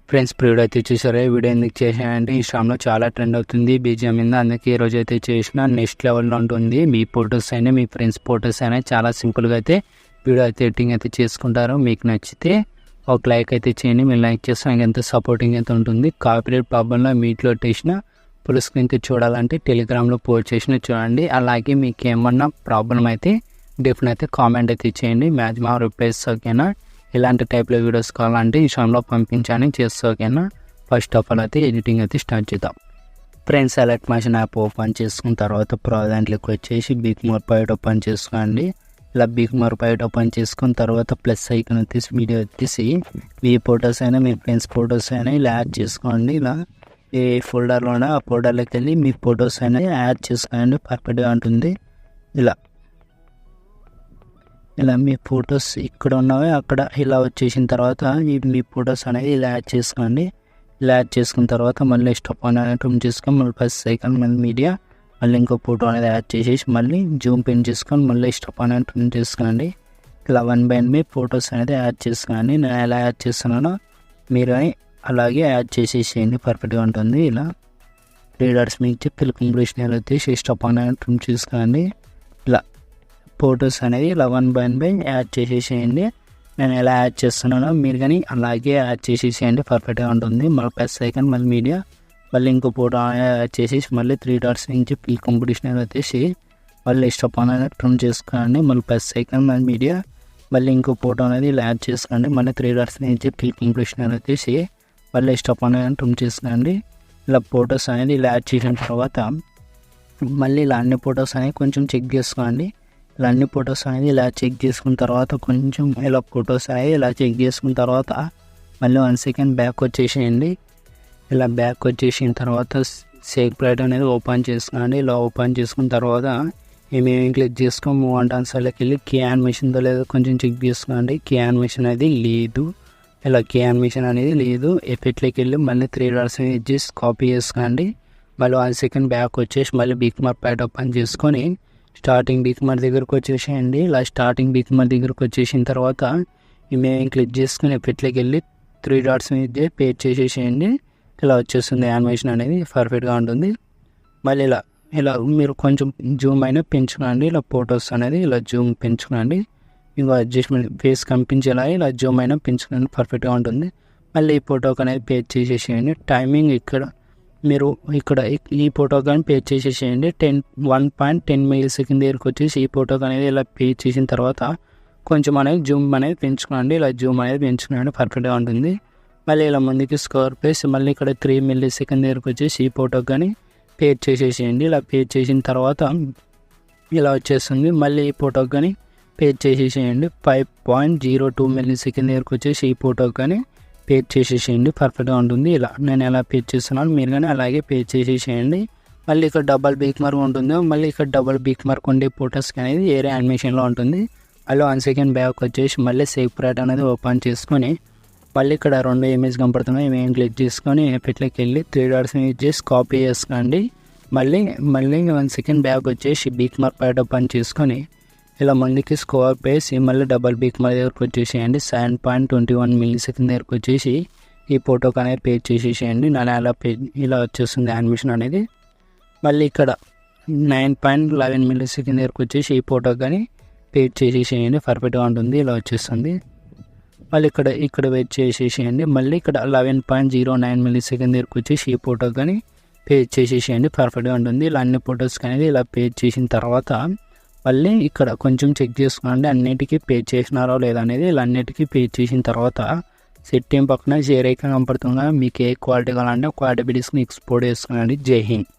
Friends ప్రియుడు అయితే చూసారా వీడియో ఎందుకు చేశానంటే ఇన్స్టాగ్రామ్లో చాలా ట్రెండ్ అవుతుంది బీజిఎం మీద. అందుకే ఈరోజు అయితే చేసిన నెక్స్ట్ లెవెల్లో ఉంటుంది. మీ ఫొటోస్ అయినా మీ ఫ్రెండ్స్ ఫొటోస్ అయినా చాలా సింపుల్గా అయితే వీడియో అయితే ఎడిటింగ్ అయితే చేసుకుంటారు. మీకు నచ్చితే ఒక లైక్ అయితే చేయండి. మీరు లైక్ చేస్తే నాకు ఎంత సపోర్టింగ్ అయితే ఉంటుంది. కాపీరైట్ ప్రాబ్లంలో మీట్లో చేసిన ఫుల్ స్క్రీన్ చూడాలంటే టెలిగ్రామ్లో పోస్ట్ చేసిన చూడండి. అలాగే మీకు ఏమన్నా ప్రాబ్లం అయితే డెఫినెట్ అయితే కామెంట్ అయితే చేయండి. మ్యాక్సిమం రిప్లైస్ ఓకేనా. ఇలాంటి టైప్లో వీడియోస్ కావాలంటే ఇన్స్టాగ్రామ్లో పంపించని చేస్తే ఓకేనా. ఫస్ట్ ఆఫ్ ఆల్ అయితే ఎడిటింగ్ అయితే స్టార్ట్ చేద్దాం. Friends select machine app open చేసుకున్న తర్వాత దాంట్లోకి వచ్చేసి బిగ్ మోర్ పాయింట్ ఓపెన్ చేసుకోండి. ఇలా బిగ్ మోర్ పాయింట్ ఓపెన్ చేసుకున్న తర్వాత ప్లస్ ఐకాన్ వచ్చేసి వీడియో వచ్చేసి మీ ఫొటోస్ అయినా మీ ఫ్రెండ్స్ ఫొటోస్ అయినా ఇలా యాడ్ చేసుకోండి. ఇలా ఏ ఫోల్డర్లో ఉన్న ఆ ఫోల్డర్లోకి వెళ్ళి మీ ఫొటోస్ అయినా యాడ్ చేసుకోండి. పర్ఫెక్ట్గా ఉంటుంది. ఇలా మీ ఫొటోస్ ఇక్కడ ఉన్నవి అక్కడ ఇలా వచ్చేసిన తర్వాత మీ ఫొటోస్ అనేది ఇలా యాడ్ చేసుకోండి. ఇలా యాడ్ చేసుకున్న తర్వాత మళ్ళీ స్టాప్ అనేది ట్రిమ్ చేసుకొని మళ్ళీ ఫస్ట్ ఐకాన్ మళ్ళీ మీడియా మళ్ళీ ఇంకో ఫోటో అనేది యాడ్ చేసేసి మళ్ళీ జూమ్ పిన్ చేసుకొని మళ్ళీ స్టాప్ అనేది ట్రిమ్ చేసుకోండి. ఇలా 1 by 1 మీ ఫొటోస్ అనేది యాడ్ చేసుకోండి. నేను ఎలా యాడ్ చేస్తున్నానో మీరు అలాగే యాడ్ చేసేసేయండి. పర్ఫెక్ట్గా ఉంటుంది. ఇలా 3 dots మీకు చెప్పి కంప్లీషన్ వచ్చేసి స్టాప్ అనేది ట్రిమ్ చేసుకోండి. ఇలా ఫొటోస్ అనేది ఇలా 1 by 1 యాడ్ చేసేసేయండి. నేను ఎలా యాడ్ చేస్తున్నానో మీరు కానీ అలాగే యాడ్ చేసేసేయండి. పర్ఫెక్ట్గా ఉంటుంది. మళ్ళీ ప్లస్ ఐకాన్ మళ్ళీ మీడియా మళ్ళీ ఇంకో ఫోటో యాడ్ చేసేసి మళ్ళీ 3 dots నుంచి ఫిల్ కంప్లీషన్ వచ్చేసి మళ్ళీ స్టాప్ అనేది ట్రిమ్ చేసుకోండి. మళ్ళీ ప్లస్ ఐకాన్ మళ్ళీ మీడియా మళ్ళీ ఇంకో ఫోటో అనేది ఇలా యాడ్ చేసుకోండి. మళ్ళీ 3 dots నుంచి ఫిల్ కంప్లీషన్ వచ్చేసి మళ్ళీ స్టాప్ అనేది ట్రిమ్ చేసుకోండి. ఇలా ఫొటోస్ అనేది ఇలా యాడ్ చేసిన తర్వాత మళ్ళీ ఇలా అన్ని ఫొటోస్ అనేది కొంచెం చెక్ చేసుకోండి. ఇలా అన్ని ఫొటోస్ అనేది ఇలా చెక్ చేసుకున్న తర్వాత కొంచెం ఇలా ఫొటోస్ అనేది ఇలా చెక్ చేసుకున్న తర్వాత మళ్ళీ 1 second బ్యాక్ వచ్చేసేయండి. ఇలా బ్యాక్ వచ్చేసిన తర్వాత సేవ్ ప్లేట్ అనేది ఓపెన్ చేసుకోండి. ఇలా ఓపెన్ చేసుకున్న తర్వాత ఏమేమి క్లిక్ చేసుకొని మూవ్ అండ్ ఆన్సర్లోకి వెళ్ళి కీ యానిమేషన్తో లేదో కొంచెం చెక్ చేసుకోండి. కీ యానిమేషన్ అనేది లేదు. ఇలా కీ యానిమేషన్ అనేది లేదు. ఎఫెక్ట్లోకి వెళ్ళి మళ్ళీ 3 dots చేసి కాపీ చేసుకోండి. మళ్ళీ 1 second బ్యాక్ వచ్చేసి మళ్ళీ బిగ్ మార్క్ ప్యాడ్ ఓపెన్ చేసుకొని స్టార్టింగ్ బిగ్ మార్క్ దగ్గరకు వచ్చేసేయండి. ఇలా స్టార్టింగ్ బిగ్ మార్క్ దగ్గరకు వచ్చేసిన తర్వాత మేము క్లిక్ చేసుకుని ఎఫెక్ట్లోకి వెళ్ళి 3 dots పేస్ట్ చేసేసేయండి. ఇలా వచ్చేస్తుంది యానిమేషన్ అనేది. పర్ఫెక్ట్గా ఉంటుంది. మళ్ళీ ఇలా మీరు కొంచెం జూమ్ అయినా పెంచుకోండి. ఇలా ఫొటోస్ అనేది ఇలా జూమ్ పెంచుకోండి. ఇంకో అడ్జస్ట్మెంట్ ఫేస్ కనిపించేలా ఇలా జూమ్ అయినా పెంచుకోండి. పర్ఫెక్ట్గా ఉంటుంది. మళ్ళీ ఈ ఫోటోకి అనేది పేస్ట్ చేసేసేయండి. టైమింగ్ మీరు ఇక్కడ ఈ ఫోటో కానీ పే చేసేసేయండి. 1.10 millisecond దగ్గరికి వచ్చేసి ఈ ఫోటోకి అనేది ఇలా పే చేసిన తర్వాత కొంచెం అనేది జూమ్ అనేది పెంచుకోండి. ఇలా జూమ్ అనేది పెంచుకోండి. పర్ఫెక్ట్గా ఉంటుంది. మళ్ళీ ఇలా ముందుకి స్కోర్ పేస్ మళ్ళీ ఇక్కడ 3 millisecond దగ్గరికి వచ్చేసి ఈ ఫోటోకి కానీ పే చేసేసేయండి. ఇలా పే చేసిన తర్వాత ఇలా వచ్చేస్తుంది. మళ్ళీ ఈ ఫోటోకి కానీ పే చేసేసేయండి. 5.02 millisecond దగ్గరికి వచ్చేసి ఈ ఫోటోకి కానీ పేజ్ చేసేసేయండి. పర్ఫెక్ట్గా ఉంటుంది. ఇలా నేను ఎలా పేజ్ చేస్తున్నాను మీరు కానీ అలాగే పేజ్ చేసేసేయండి. మళ్ళీ ఇక్కడ డబల్ బిగ్ మార్క్ ఉంటుంది. మళ్ళీ ఇక్కడ డబల్ బిగ్ మార్క్ ఉండే ఫొటోస్కి అనేది ఏరే యానిమేషన్లో ఉంటుంది. అలా 1 second బ్యాక్ వచ్చేసి మళ్ళీ సేవ్ ప్రైట్ అనేది ఓపెన్ చేసుకొని మళ్ళీ ఇక్కడ 2 ఇమేజ్ కనపడుతున్నాయి. మేము క్లిక్ చేసుకొని ఎఫెక్ట్లోకి వెళ్ళి 3 dots యూజ్ చేసి కాపీ చేసుకోండి. మళ్ళీ 1 second బ్యాక్ వచ్చేసి బిగ్ మార్క్ ప్యాడ్ ఓపెన్ చేసుకొని ఇలా ముందుకి స్కోర్ పేసి మళ్ళీ డబల్ బిగ్ మార్క్ దగ్గరకు వచ్చేసేయండి. 7.21 millisecond దగ్గరకు వచ్చేసి ఈ ఫోటోకి అనేది పేజ్ చేసేసేయండి. నేను అలా ఇలా వచ్చేస్తుంది యానిమేషన్ అనేది. మళ్ళీ ఇక్కడ 9.11 millisecond దగ్గరకు వచ్చేసి ఈ ఫోటోకి కానీ పేజ్ చేసేసేయండి. పర్ఫెక్ట్గా ఉంటుంది. ఇలా వచ్చేస్తుంది. మళ్ళీ ఇక్కడ వెయిట్ చేసేసేయండి. మళ్ళీ ఇక్కడ 11.09 millisecond దగ్గరకు వచ్చేసి ఈ ఫోటోకి కానీ పేజ్ చేసేసేయండి. పర్ఫెక్ట్గా ఉంటుంది. ఇలా అన్ని ఫొటోస్కి అనేది ఇలా పేజ్ చేసిన తర్వాత మళ్ళీ ఇక్కడ కొంచెం చెక్ చేసుకోండి అన్నిటికీ పే చేసినారో లేదా అనేది. ఇలా అన్నిటికీ పే చేసిన తర్వాత సెట్టింగ్ పక్కన షేర్ ఐకాన్ కనపడుతుంది. మీకు ఏ క్వాలిటీ కావాలంటే క్వాలిటీ తీసుకుని ఎక్స్పోర్ట్ చేసుకోండి. జై హింద్.